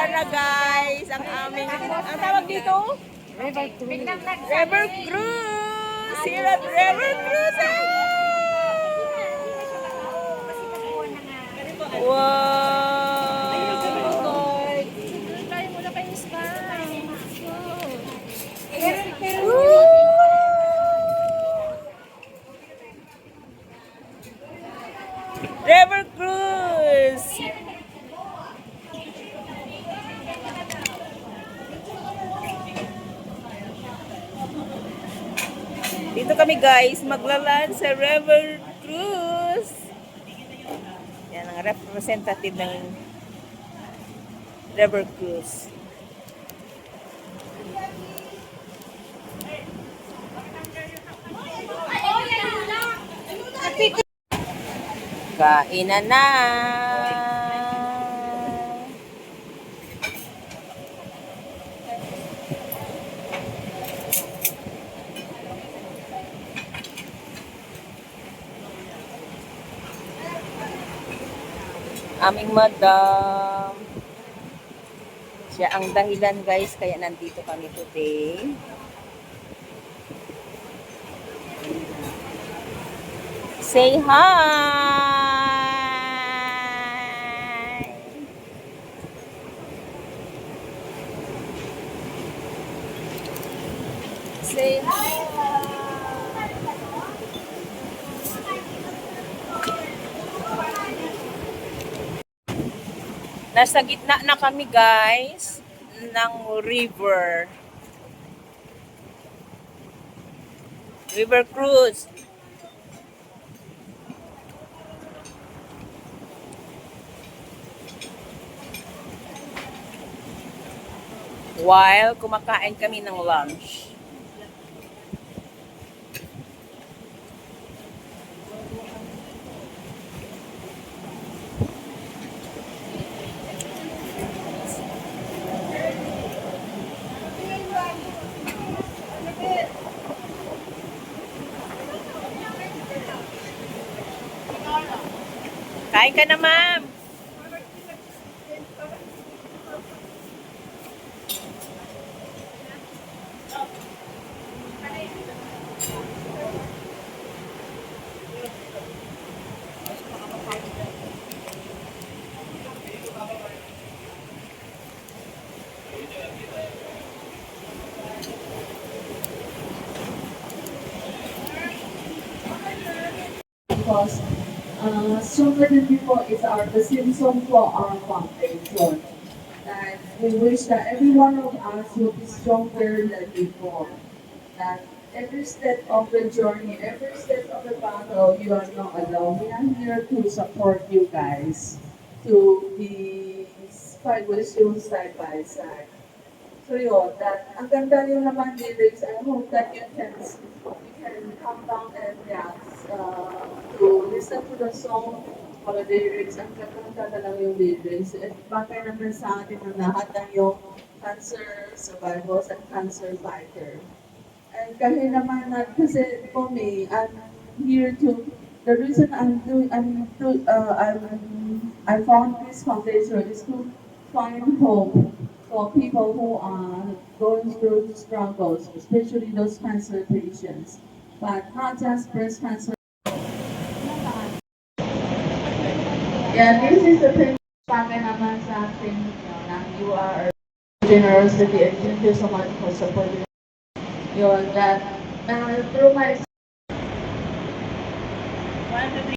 na guys ang aming, ang tawag dito? River Cruise! Here at River Cruise! Wow! River Cruise! Dito kami guys, maglaland sa River Cruise. Yan ang representative ng River Cruise. Kainan na! Aming madam. Siya ang dahilan guys, kaya nandito kami today. Say hi! Say hi! Nasa gitna na kami guys ng river. River Cruise. While kumakain kami ng lunch. Kain ka na, ma'am. Because stronger than before is the Simpson for our foundation. And we wish that every one of us will be stronger than before. That every step of the journey, every step of the battle, you are not alone. We are here to support you guys, to be fight with you side by side. So yun, that ang ganda yung naman lyrics. I hope that you can come down and to listen to the song or the lyrics. Ang ganda lang yung lyrics. At bagay naman sa atin ng lahat ng yung cancer survivors and cancer fighter. And kahit naman kasi for me, I'm here to, the reason I found this foundation is to find hope for people who are going through struggles, especially those cancer patients. But not just breast cancer. Yeah, this is the thing. Bagay naman sa ating, you are generosity and thank you so much for supporting that through my